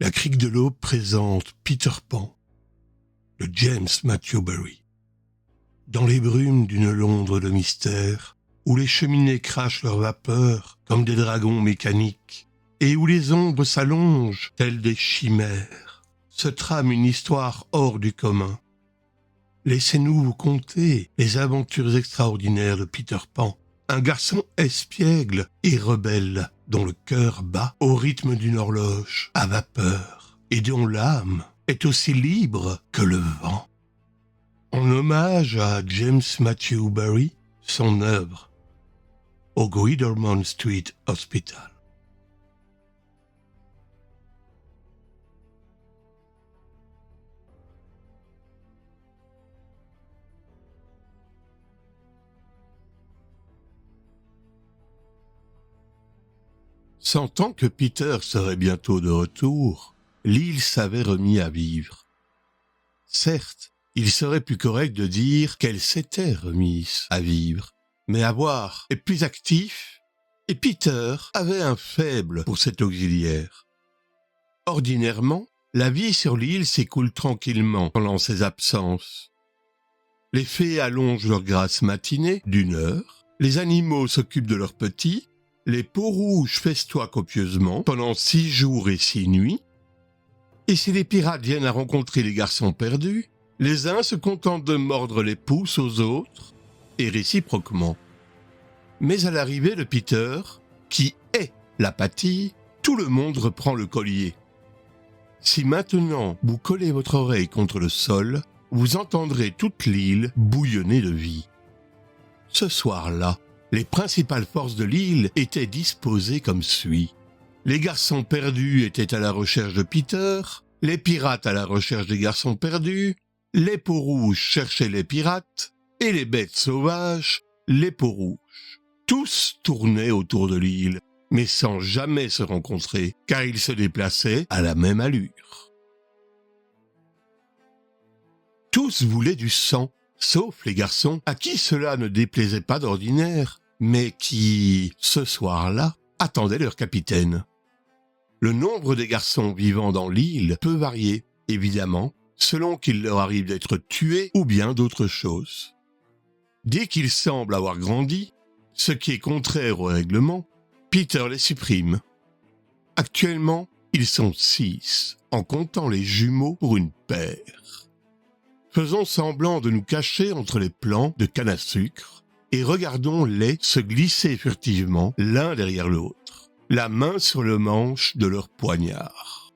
La crique de l'Aube présente Peter Pan, de James Matthew Barrie. Dans les brumes d'une Londres de mystère, où les cheminées crachent leur vapeur comme des dragons mécaniques, et où les ombres s'allongent telles des chimères, se trame une histoire hors du commun. Laissez-nous vous conter les aventures extraordinaires de Peter Pan, un garçon espiègle et rebelle, dont le cœur bat au rythme d'une horloge à vapeur et dont l'âme est aussi libre que le vent. En hommage à James Matthew Barrie, son œuvre au Guilderman Street Hospital. Sentant que Peter serait bientôt de retour, l'île s'avait remis à vivre. Certes, il serait plus correct de dire qu'elle s'était remise à vivre, mais à voir est plus actif, et Peter avait un faible pour cet auxiliaire. Ordinairement, la vie sur l'île s'écoule tranquillement pendant ses absences. Les fées allongent leur grâce matinée d'1 heure, les animaux s'occupent de leurs petits, les peaux-rouges festoient copieusement pendant 6 jours et 6 nuits, et si les pirates viennent à rencontrer les garçons perdus, les uns se contentent de mordre les pouces aux autres, et réciproquement. Mais à l'arrivée de Peter, qui est l'apathie, tout le monde reprend le collier. Si maintenant vous collez votre oreille contre le sol, vous entendrez toute l'île bouillonner de vie. Ce soir-là, les principales forces de l'île étaient disposées comme suit. Les garçons perdus étaient à la recherche de Peter, les pirates à la recherche des garçons perdus, les peaux-rouges cherchaient les pirates, et les bêtes sauvages, les peaux-rouges. Tous tournaient autour de l'île, mais sans jamais se rencontrer, car ils se déplaçaient à la même allure. Tous voulaient du sang, sauf les garçons, à qui cela ne déplaisait pas d'ordinaire, mais qui, ce soir-là, attendaient leur capitaine. Le nombre des garçons vivant dans l'île peut varier, évidemment, selon qu'il leur arrive d'être tués ou bien d'autres choses. Dès qu'ils semblent avoir grandi, ce qui est contraire au règlement, Peter les supprime. Actuellement, ils sont 6, en comptant les jumeaux pour une paire. Faisons semblant de nous cacher entre les plants de canne à sucre et regardons-les se glisser furtivement l'un derrière l'autre, la main sur le manche de leur poignard.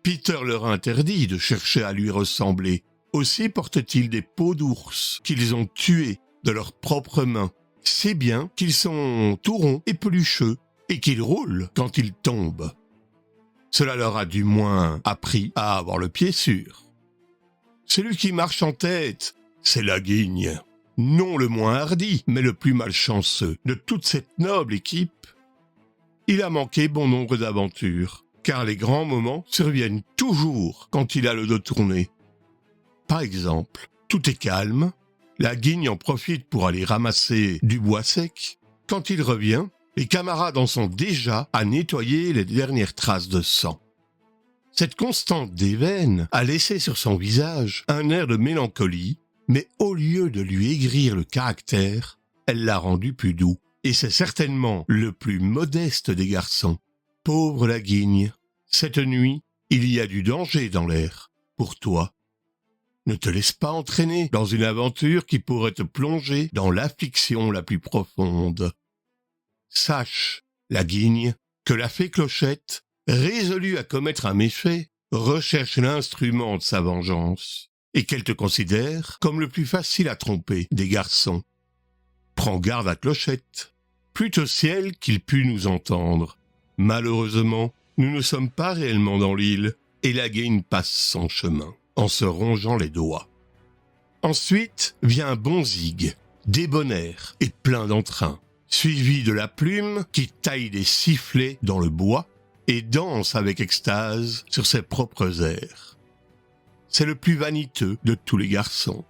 Peter leur interdit de chercher à lui ressembler. Aussi portent-ils des peaux d'ours qu'ils ont tués de leurs propres mains, si bien qu'ils sont tout ronds et pelucheux et qu'ils roulent quand ils tombent. Cela leur a du moins appris à avoir le pied sûr. Celui qui marche en tête, c'est la Guigne. Non le moins hardi, mais le plus malchanceux de toute cette noble équipe. Il a manqué bon nombre d'aventures, car les grands moments surviennent toujours quand il a le dos tourné. Par exemple, tout est calme, la Guigne en profite pour aller ramasser du bois sec. Quand il revient, les camarades en sont déjà à nettoyer les dernières traces de sang. Cette constante déveine a laissé sur son visage un air de mélancolie, mais au lieu de lui aigrir le caractère, elle l'a rendu plus doux. Et c'est certainement le plus modeste des garçons. Pauvre la Guigne, cette nuit, il y a du danger dans l'air, pour toi. Ne te laisse pas entraîner dans une aventure qui pourrait te plonger dans l'affliction la plus profonde. Sache, la Guigne, que la fée Clochette, résolue à commettre un méfait, recherche l'instrument de sa vengeance, et qu'elle te considère comme le plus facile à tromper des garçons. Prends garde à Clochette. Plût au ciel qu'il pût nous entendre. Malheureusement, nous ne sommes pas réellement dans l'île, et la Guigne passe son chemin, en se rongeant les doigts. Ensuite vient Bonzig, débonnaire et plein d'entrain, suivi de la Plume qui taille des sifflets dans le bois et danse avec extase sur ses propres airs. C'est le plus vaniteux de tous les garçons.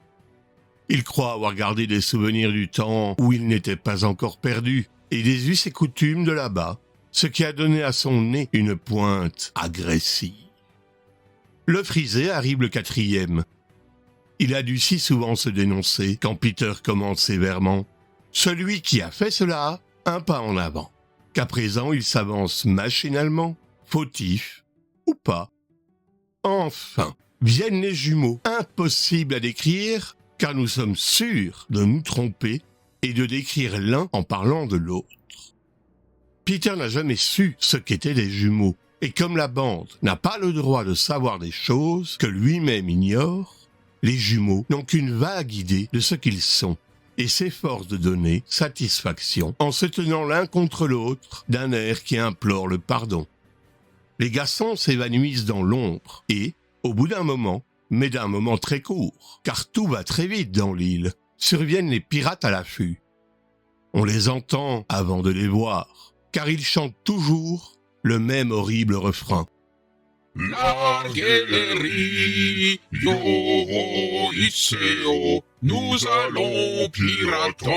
Il croit avoir gardé des souvenirs du temps où il n'était pas encore perdu et des us et coutumes de là-bas. ce qui a donné à son nez une pointe agressive. Le frisé arrive le 4e. Il a dû si souvent se dénoncer quand Peter commente sévèrement « Celui qui a fait cela, un pas en avant », qu'à présent il s'avance machinalement, fautif ou pas. Enfin, viennent les jumeaux, impossible à décrire, car nous sommes sûrs de nous tromper et de décrire l'un en parlant de l'autre. Peter n'a jamais su ce qu'étaient les jumeaux, et comme la bande n'a pas le droit de savoir des choses que lui-même ignore, les jumeaux n'ont qu'une vague idée de ce qu'ils sont, et s'efforcent de donner satisfaction en se tenant l'un contre l'autre d'un air qui implore le pardon. Les garçons s'évanouissent dans l'ombre, et, au bout d'un moment, mais d'un moment très court, car tout va très vite dans l'île, surviennent les pirates à l'affût. On les entend avant de les voir, car ils chantent toujours le même horrible refrain. Larguez les rideaux, Iseo, nous allons piratons.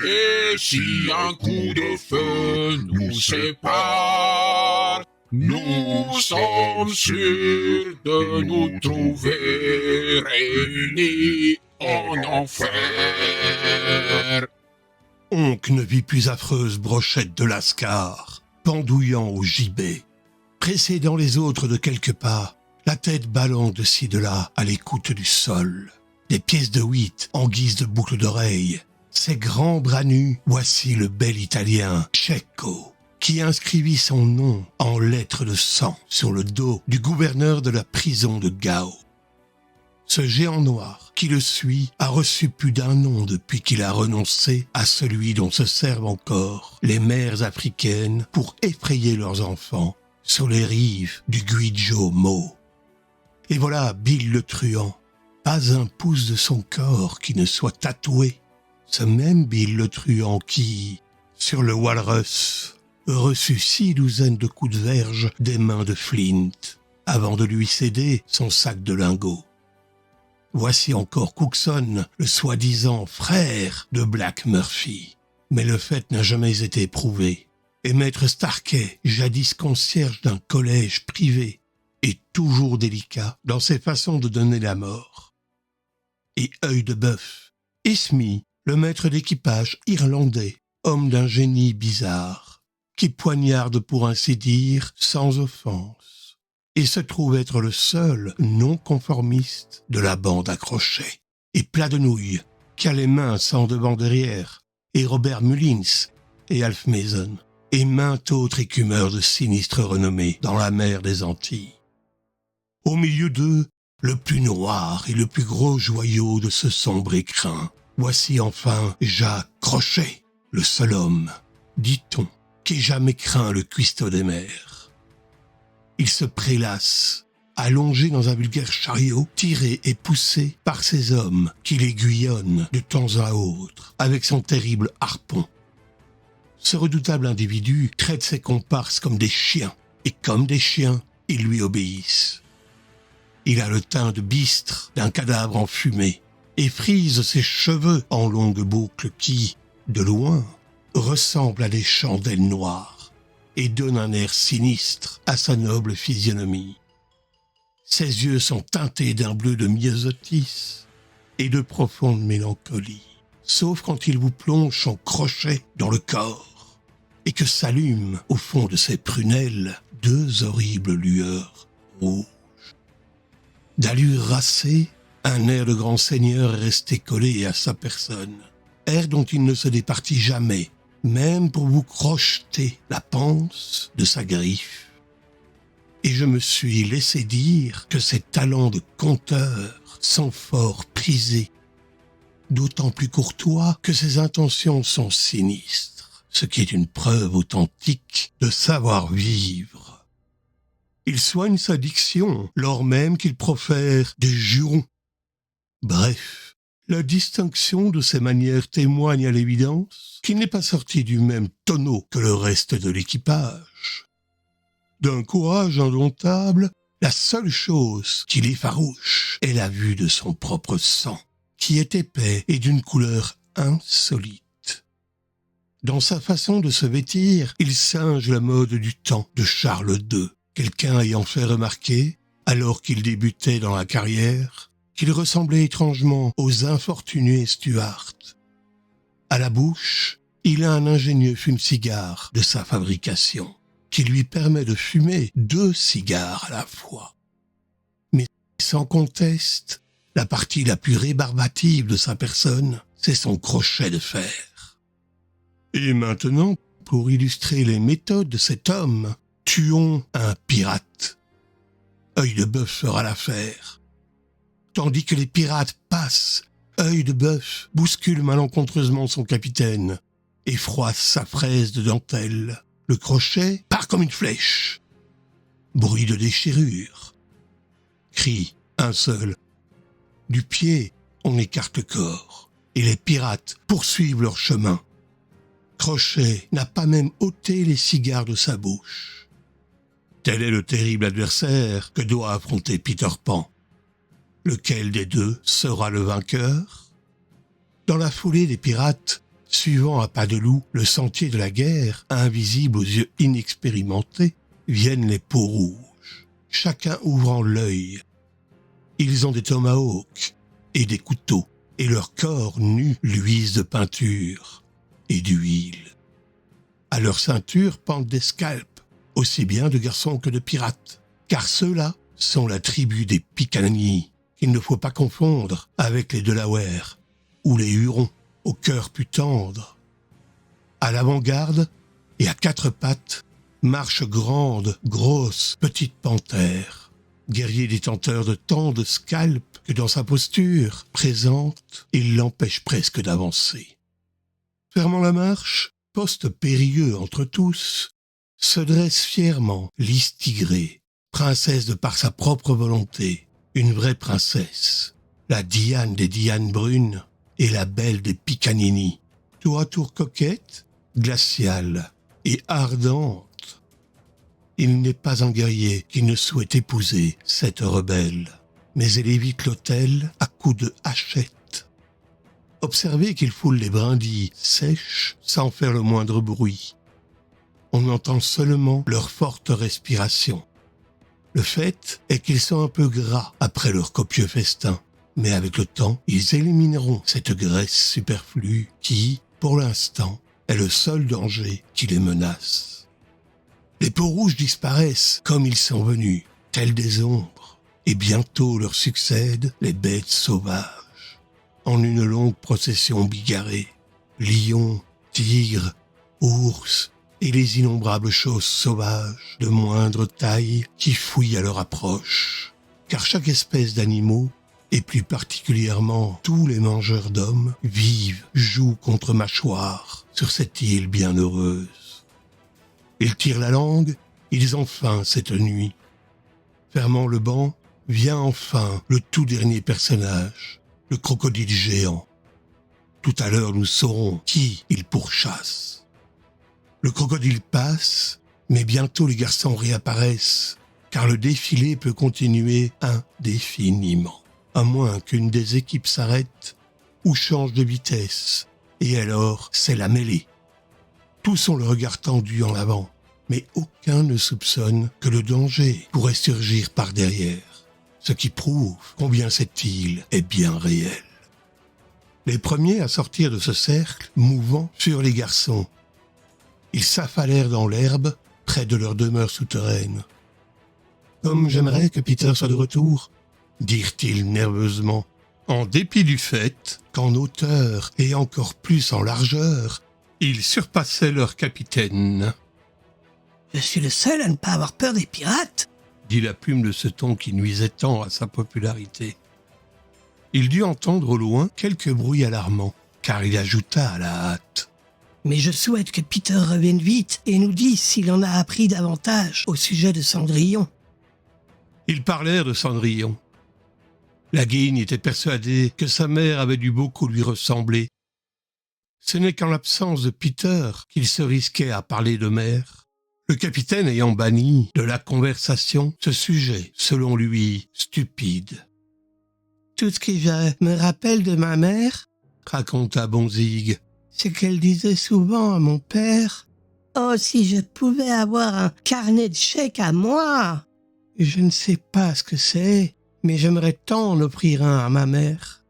Et si un coup de feu nous sépare, nous sommes sûrs de nous trouver réunis en enfer. Oncle ne vit plus affreuse brochette de lascar, pendouillant au gibet, précédant les autres de quelques pas, la tête ballant de ci de là à l'écoute du sol. Des pièces de 8 en guise de boucles d'oreilles, ses grands bras nus, voici le bel Italien Cecco, qui inscrivit son nom en lettres de sang sur le dos du gouverneur de la prison de Gao. Ce géant noir qui le suit a reçu plus d'un nom depuis qu'il a renoncé à celui dont se servent encore les mères africaines pour effrayer leurs enfants sur les rives du Guijo-Mo. Et voilà Bill le truand, pas un pouce de son corps qui ne soit tatoué. Ce même Bill le truand qui, sur le Walrus, reçut 6 douzaines de coups de verge des mains de Flint, avant de lui céder son sac de lingots. Voici encore Cookson, le soi-disant frère de Black Murphy. Mais le fait n'a jamais été prouvé. Et Maître Starkey, jadis concierge d'un collège privé, est toujours délicat dans ses façons de donner la mort. Et Œil de Bœuf, et Smee, le maître d'équipage irlandais, homme d'un génie bizarre, qui poignarde pour ainsi dire sans offense, et se trouve être le seul non-conformiste de la bande accrochée. Et Plat de Nouilles, qui a les mains sans devant-derrière, et Robert Mullins, et Alf Mason, et maint autre écumeur de sinistre renommée dans la mer des Antilles. Au milieu d'eux, le plus noir et le plus gros joyau de ce sombre écrin. Voici enfin Jacques Crochet, le seul homme, dit-on, qui ait jamais craint le cuistot des mers. Il se prélasse, allongé dans un vulgaire chariot, tiré et poussé par ces hommes qui l'aiguillonnent de temps à autre avec son terrible harpon. Ce redoutable individu traite ses comparses comme des chiens, et comme des chiens, ils lui obéissent. Il a le teint de bistre d'un cadavre enfumé, et frise ses cheveux en longues boucles qui, de loin, ressemblent à des chandelles noires, et donnent un air sinistre à sa noble physionomie. Ses yeux sont teintés d'un bleu de myosotis et de profonde mélancolie, sauf quand il vous plonge son crochet dans le corps, et que s'allument au fond de ses prunelles 2 horribles lueurs rouges. D'allure racée, un air de grand seigneur est resté collé à sa personne, air dont il ne se départit jamais, même pour vous crocheter la panse de sa griffe. Et je me suis laissé dire que ses talents de conteur sont fort prisés, d'autant plus courtois que ses intentions sont sinistres, ce qui est une preuve authentique de savoir-vivre. Il soigne sa diction lors même qu'il profère des jurons. Bref, la distinction de ses manières témoigne à l'évidence qu'il n'est pas sorti du même tonneau que le reste de l'équipage. D'un courage indomptable, la seule chose qui l'effarouche est la vue de son propre sang, qui est épais et d'une couleur insolite. Dans sa façon de se vêtir, il singe la mode du temps de Charles II, quelqu'un ayant fait remarquer, alors qu'il débutait dans la carrière, qu'il ressemblait étrangement aux infortunés Stuart. À la bouche, il a un ingénieux fume-cigare de sa fabrication, qui lui permet de fumer 2 cigares à la fois. Mais sans conteste, la partie la plus rébarbative de sa personne, c'est son crochet de fer. Et maintenant, pour illustrer les méthodes de cet homme, tuons un pirate. Œil de Bœuf fera l'affaire. Tandis que les pirates passent, Œil de Bœuf bouscule malencontreusement son capitaine et froisse sa fraise de dentelle. Le crochet part comme une flèche. Bruit de déchirure. Cri, un seul. Du pied, on écarte le corps, et les pirates poursuivent leur chemin. Crochet n'a pas même ôté les cigares de sa bouche. Tel est le terrible adversaire que doit affronter Peter Pan. Lequel des deux sera le vainqueur? Dans la foulée des pirates, suivant à pas de loup le sentier de la guerre, invisible aux yeux inexpérimentés, viennent les peaux rouges, chacun ouvrant l'œil. Ils ont des tomahawks et des couteaux, et leur corps nu luise de peinture et d'huile. À leur ceinture pendent des scalps, aussi bien de garçons que de pirates, car ceux-là sont la tribu des Picaninny, qu'il ne faut pas confondre avec les Delaware ou les Hurons, au cœur plus tendre. À l'avant-garde et à 4 pattes marche grande, grosse, petite panthère, guerrier détenteur de tant de scalps que dans sa posture présente, il l'empêche presque d'avancer. Fermant la marche, poste périlleux entre tous, se dresse fièrement Lys Tigrée, princesse de par sa propre volonté, une vraie princesse, la Diane des Dianes brunes et la belle des Picaninny, tour à tour coquette, glaciale et ardente. Il n'est pas un guerrier qui ne souhaite épouser cette rebelle, mais elle évite l'autel à coups de hachette. Observez qu'ils foulent les brindilles sèches sans faire le moindre bruit. On entend seulement leur forte respiration. Le fait est qu'ils sont un peu gras après leur copieux festin, mais avec le temps, ils élimineront cette graisse superflue qui, pour l'instant, est le seul danger qui les menace. Les peaux rouges disparaissent comme ils sont venus, tels des ombres, et bientôt leur succèdent les bêtes sauvages, en une longue procession bigarrée, lions, tigres, ours, et les innombrables choses sauvages de moindre taille qui fouillent à leur approche. Car chaque espèce d'animaux, et plus particulièrement tous les mangeurs d'hommes, vivent, jouent contre mâchoire sur cette île bienheureuse. Ils tirent la langue, ils ont faim cette nuit. Fermant le banc, vient enfin le tout dernier personnage, le crocodile géant. Tout à l'heure nous saurons qui il pourchasse. Le crocodile passe, mais bientôt les garçons réapparaissent, car le défilé peut continuer indéfiniment, à moins qu'une des équipes s'arrête ou change de vitesse, et alors c'est la mêlée. Tous ont le regard tendu en avant, mais aucun ne soupçonne que le danger pourrait surgir par derrière, ce qui prouve combien cette île est bien réelle. Les premiers à sortir de ce cercle mouvant furent les garçons. Ils s'affalèrent dans l'herbe, près de leur demeure souterraine. « Comme j'aimerais que Peter soit de retour », dirent-ils nerveusement, en dépit du fait qu'en hauteur et encore plus en largeur, ils surpassaient leur capitaine. « Je suis le seul à ne pas avoir peur des pirates », dit la plume de ce ton qui nuisait tant à sa popularité. Il dut entendre au loin quelques bruits alarmants, car il ajouta à la hâte. mais je souhaite que Peter revienne vite et nous dise s'il en a appris davantage au sujet de Cendrillon. Ils parlèrent de Cendrillon. La guigne était persuadée que sa mère avait dû beaucoup lui ressembler. Ce n'est qu'en l'absence de Peter qu'il se risquait à parler de mère, le capitaine ayant banni de la conversation ce sujet, selon lui, stupide. « Tout ce qui me rappelle de ma mère, raconta Bonzig, c'est qu'elle disait souvent à mon père « Oh, si je pouvais avoir un carnet de chèques à moi !» Je ne sais pas ce que c'est, mais j'aimerais tant en offrir un à ma mère.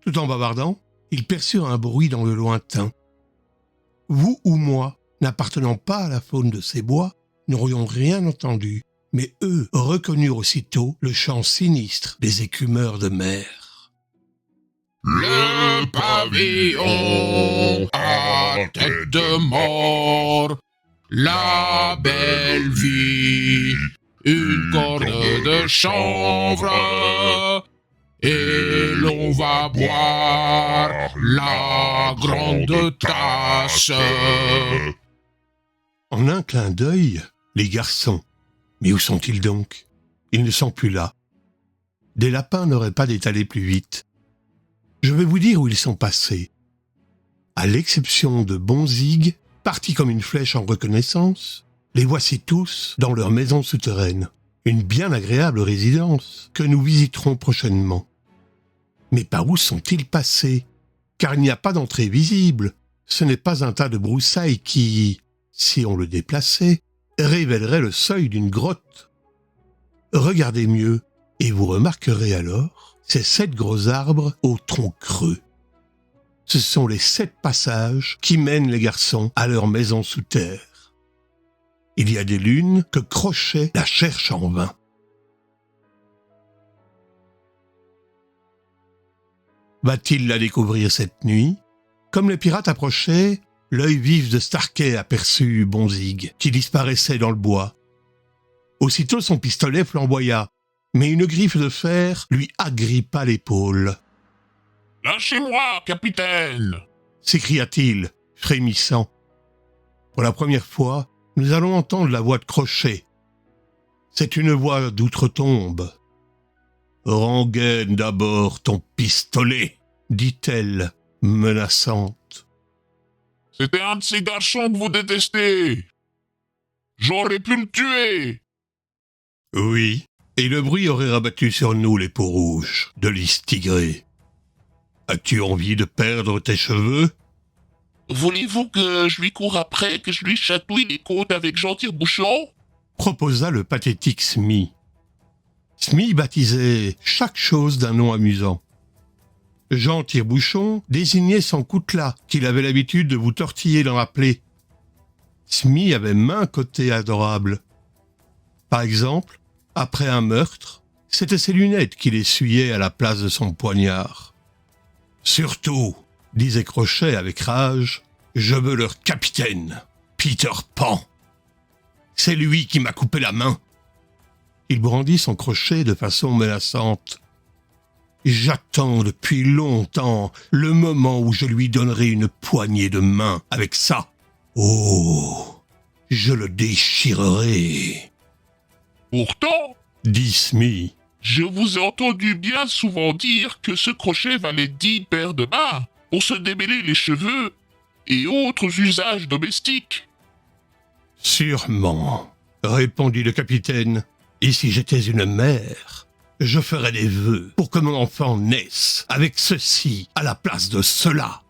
Tout en bavardant, ils perçurent un bruit dans le lointain. Vous ou moi, n'appartenant pas à la faune de ces bois, n'aurions rien entendu, mais eux reconnurent aussitôt le chant sinistre des écumeurs de mer. Le pavillon à tête de mort, la belle vie, une corde de chanvre, et l'on va boire la grande tasse. En un clin d'œil, les garçons. Mais où sont-ils donc? Ils ne sont plus là. Des lapins n'auraient pas détalé plus vite. Je vais vous dire où ils sont passés. À l'exception de Bonzig, parti comme une flèche en reconnaissance, les voici tous dans leur maison souterraine. Une bien agréable résidence que nous visiterons prochainement. Mais par où sont-ils passés? Car il n'y a pas d'entrée visible. Ce n'est pas un tas de broussailles qui, si on le déplaçait, révélerait le seuil d'une grotte. Regardez mieux, et vous remarquerez alors ces 7 gros arbres au tronc creux. Ce sont les 7 passages qui mènent les garçons à leur maison sous terre. Il y a des lunes que Crochet la cherche en vain. Va-t-il la découvrir cette nuit? Comme les pirates approchaient, l'œil vif de Starkey aperçut Bonzig, qui disparaissait dans le bois. Aussitôt son pistolet flamboya, mais une griffe de fer lui agrippa l'épaule. « Lâchez-moi, capitaine !» s'écria-t-il, frémissant. Pour la première fois, nous allons entendre la voix de Crochet. C'est une voix d'outre-tombe. « Rengaine d'abord ton pistolet !» dit-elle, menaçante. « C'était un de ces garçons que vous détestez. J'aurais pu le tuer. » Oui, et le bruit aurait rabattu sur nous les peaux rouges de lys tigré. As-tu envie de perdre tes cheveux? Voulez-vous que je lui cours après, que je lui chatouille les côtes avec Jean Tire-Bouchon? Proposa le pathétique Smee. Smee baptisait chaque chose d'un nom amusant. Jean Tire-Bouchon désignait son coutelas qu'il avait l'habitude de vous tortiller dans la plaie. Smee avait maint côté adorable. Par exemple, après un meurtre, c'était ses lunettes qu'il essuyait à la place de son poignard. « Surtout, disait Crochet avec rage, je veux leur capitaine, Peter Pan. C'est lui qui m'a coupé la main. » Il brandit son crochet de façon menaçante. « J'attends depuis longtemps le moment où je lui donnerai une poignée de main avec ça. Oh, je le déchirerai. » Pourtant, dit Smee, je vous ai entendu bien souvent dire que ce crochet valait 10 paires de mains pour se démêler les cheveux et autres usages domestiques. Sûrement, répondit le capitaine. Et si j'étais une mère, je ferais des vœux pour que mon enfant naisse avec ceci à la place de cela.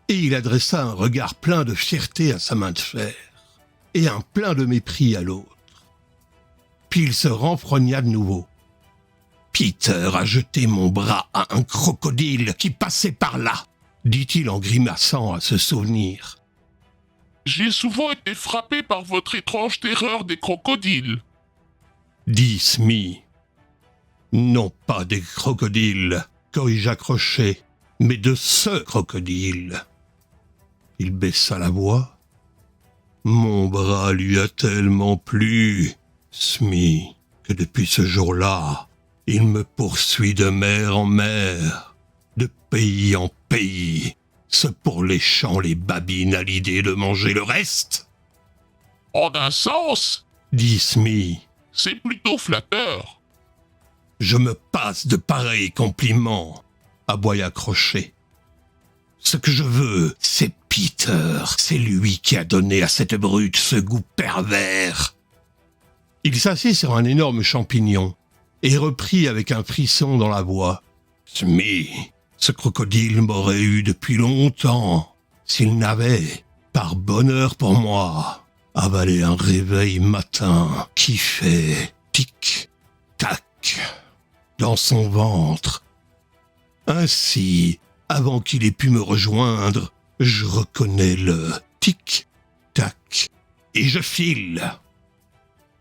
Et il adressa un regard plein de fierté à sa main de fer et un plein de mépris à l'autre. Puis il se renfrogna de nouveau. Peter a jeté mon bras à un crocodile qui passait par là, dit-il en grimaçant à se souvenir. J'ai souvent été frappé par votre étrange terreur des crocodiles, dit Smee. Non pas des crocodiles, corrigea Crochet, mais de ce crocodile. Il baissa la voix. Mon bras lui a tellement plu, Smee, que depuis ce jour-là, il me poursuit de mer en mer, de pays en pays, se pourléchant les babines à l'idée de manger le reste. En un sens, dit Smee. C'est plutôt flatteur. Je me passe de pareils compliments, aboya Crochet. Ce que je veux, c'est Peter. C'est lui qui a donné à cette brute ce goût pervers. Il s'assit sur un énorme champignon et reprit avec un frisson dans la voix. Smee, Ce crocodile m'aurait eu depuis longtemps s'il n'avait, par bonheur pour moi, avalé un réveil matin qui fait tic-tac dans son ventre. Ainsi, avant qu'il ait pu me rejoindre, je reconnais le tic-tac et je file.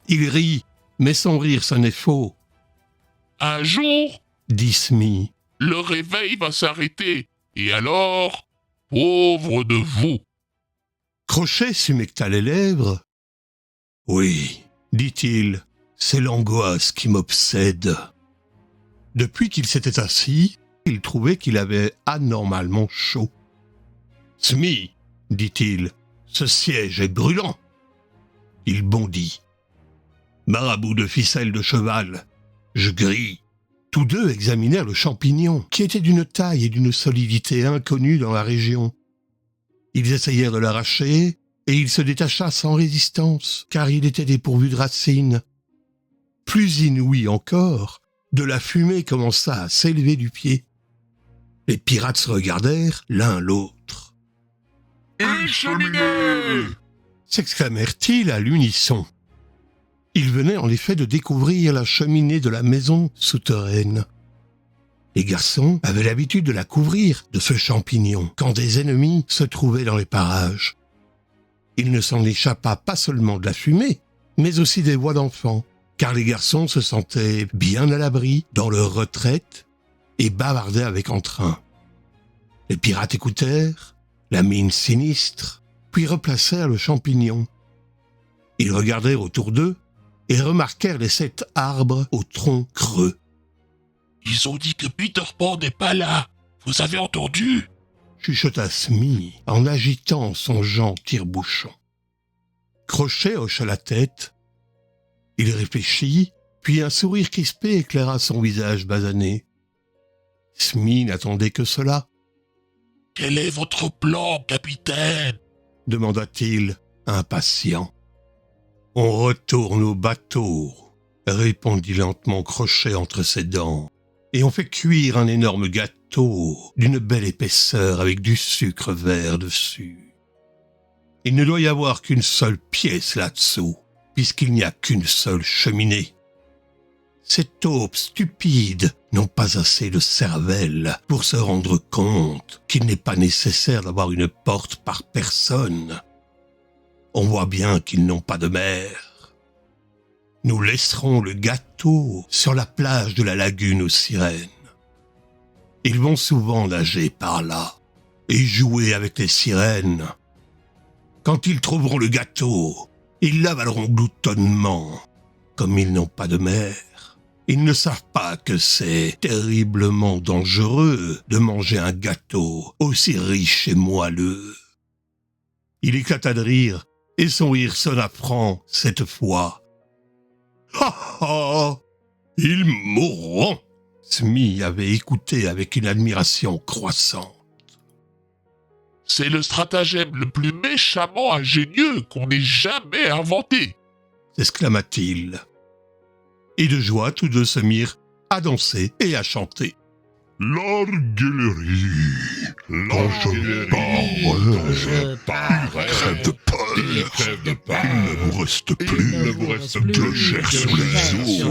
Il rit, mais son rire sonnait faux, Un jour, dit Smee. le réveil va s'arrêter. Et alors, pauvre de vous. Crochet s'humecta les lèvres. Oui, dit-il, c'est l'angoisse qui m'obsède. Depuis qu'il s'était assis, il trouvait qu'il avait anormalement chaud. Smee, dit-il, ce siège est brûlant. Il bondit. Marabout de ficelle de cheval, je grille. Tous deux examinèrent le champignon, qui était d'une taille et d'une solidité inconnues dans la région. Ils essayèrent de l'arracher, et il se détacha sans résistance, car il était dépourvu de racines. Plus inouï encore, de la fumée commença à s'élever du pied. Les pirates se regardèrent l'un l'autre. « Une cheminée !» s'exclamèrent-ils à l'unisson. Ils venaient en effet de découvrir la cheminée de la maison souterraine. Les garçons avaient l'habitude de la couvrir de ce champignon quand des ennemis se trouvaient dans les parages. Il ne s'en échappa pas seulement de la fumée, mais aussi des voix d'enfants, car les garçons se sentaient bien à l'abri dans leur retraite et bavardaient avec entrain. Les pirates écoutèrent, la mine sinistre, puis replacèrent le champignon. Ils regardèrent autour d'eux et remarquèrent les 7 arbres au tronc creux. « Ils ont dit que Peter Pan n'est pas là. Vous avez entendu ?» chuchota Smee en agitant son gant tire-bouchon. Crochet hocha la tête. Il réfléchit, puis un sourire crispé éclaira son visage basané. Smee n'attendait que cela. « Quel est votre plan, capitaine ?» demanda-t-il, impatient. « On retourne au bateau, » répondit lentement Crochet entre ses dents. « Et on fait cuire un énorme gâteau d'une belle épaisseur avec du sucre vert dessus. Il ne doit y avoir qu'une seule pièce là-dessous, puisqu'il n'y a qu'une seule cheminée. Ces taupes stupides n'ont pas assez de cervelle pour se rendre compte qu'il n'est pas nécessaire d'avoir une porte par personne. On voit bien qu'ils n'ont pas de mer. Nous laisserons le gâteau sur la plage de la lagune aux sirènes. Ils vont souvent nager par là et jouer avec les sirènes. Quand ils trouveront le gâteau, ils l'avaleront gloutonnement. Comme ils n'ont pas de mer, ils ne savent pas que c'est terriblement dangereux de manger un gâteau aussi riche et moelleux. » Il éclata de rire, et son rire sonna franc cette fois. « Ha ha! Ils mourront !» Smee avait écouté avec une admiration croissante. « C'est le stratagème le plus méchamment ingénieux qu'on ait jamais inventé !» s'exclama-t-il. Et de joie, tous deux se mirent à danser et à chanter. L'arguillerie, Quand je pars, crève de peur, il ne vous reste plus de chair sur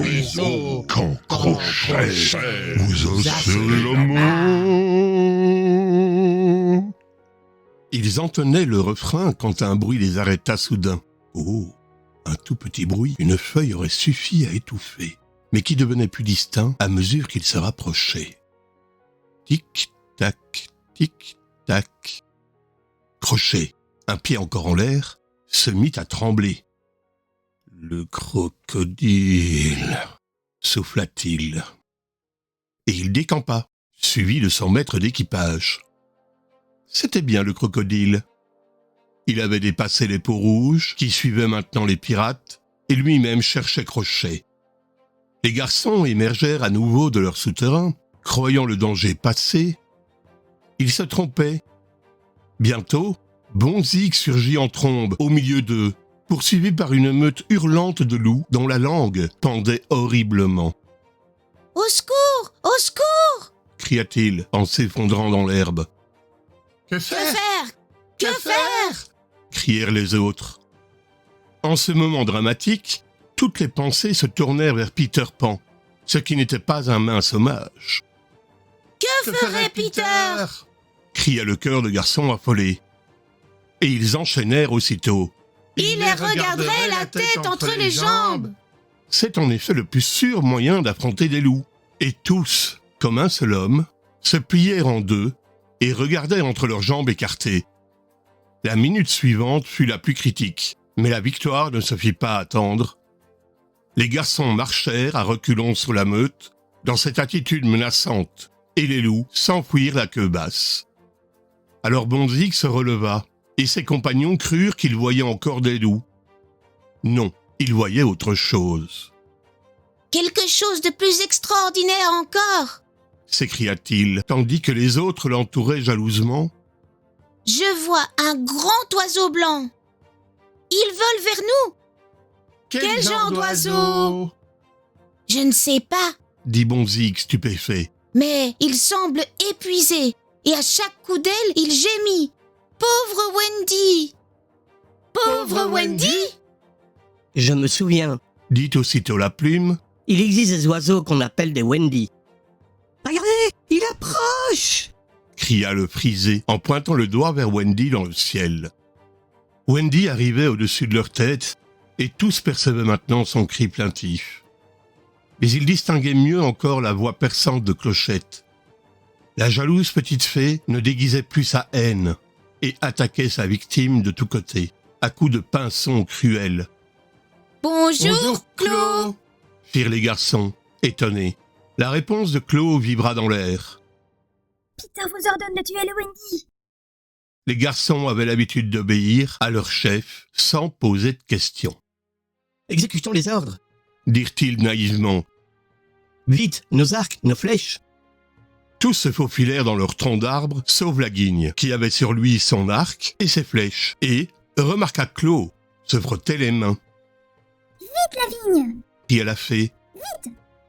les os. Quand Crochet, vous osserez la main. Ils entonnaient le refrain quand un bruit les arrêta soudain. Oh, un tout petit bruit, une feuille aurait suffi à étouffer, mais qui devenait plus distinct à mesure qu'ils se rapprochaient. Tic-tac, tic-tac. Crochet, un pied encore en l'air, se mit à trembler. « Le crocodile » souffla-t-il. Et il décampa, suivi de son maître d'équipage. C'était bien le crocodile. Il avait dépassé les peaux rouges, qui suivaient maintenant les pirates, et lui-même cherchait Crochet. Les garçons émergèrent à nouveau de leur souterrain, croyant le danger passé. Ils se trompaient. Bientôt, Bonzik surgit en trombe au milieu d'eux, poursuivi par une meute hurlante de loups dont la langue pendait horriblement. « Au secours! Au secours !» s'écria-t-il en s'effondrant dans l'herbe. Que Que faire? Que faire? crièrent les autres. En ce moment dramatique, toutes les pensées se tournèrent vers Peter Pan, ce qui n'était pas un mince hommage. Que ferait Peter? Cria le chœur de garçons affolés. Et ils enchaînèrent aussitôt. Il les regarderait la tête entre les jambes. C'est en effet le plus sûr moyen d'affronter des loups. Et tous, comme un seul homme, se plièrent en deux et regardaient entre leurs jambes écartées. La minute suivante fut la plus critique, mais la victoire ne se fit pas attendre. Les garçons marchèrent à reculons sur la meute, dans cette attitude menaçante, et les loups s'enfuirent la queue basse. Alors Bonzik se releva, et ses compagnons crurent qu'ils voyaient encore des loups. Non, ils voyaient autre chose. Quelque chose de plus extraordinaire encore. S'écria-t-il, tandis que les autres l'entouraient jalousement. Je vois un grand oiseau blanc. Il vole vers nous. Quel genre d'oiseau? Je ne sais pas, dit Bonzik stupéfait. mais il semble épuisé et à chaque coup d'aile, il gémit. Pauvre Wendy! Pauvre Wendy? Je me souviens, Dit aussitôt la plume. il existe des oiseaux qu'on appelle des Wendy. Regardez, il approche! Cria le frisé en pointant le doigt vers Wendy dans le ciel. Wendy arrivait au-dessus de leur tête et tous percevaient maintenant son cri plaintif. Mais ils distinguaient mieux encore la voix perçante de Clochette. La jalouse petite fée ne déguisait plus sa haine et attaquait sa victime de tous côtés, à coups de pinceaux cruels. Bonjour, Claude! Firent les garçons, étonnés. La réponse de Claude vibra dans l'air. Peter vous ordonne de tuer le Wendy. Les garçons avaient l'habitude d'obéir à leur chef sans poser de questions. Exécutons les ordres. Dirent-ils naïvement. Vite, nos arcs, nos flèches. Tous se faufilèrent dans leur tronc d'arbre, sauf la guigne, qui avait sur lui son arc et ses flèches, et remarqua Claude se frottait les mains. Vite la vigne. Cria la fée.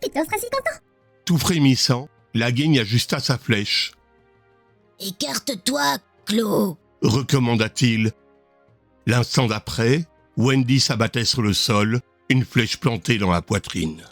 Peter sera si content. Tout frémissant, la guigne ajusta sa flèche. Écarte-toi, Claude! Recommanda-t-il. L'instant d'après, Wendy s'abattait sur le sol, une flèche plantée dans la poitrine.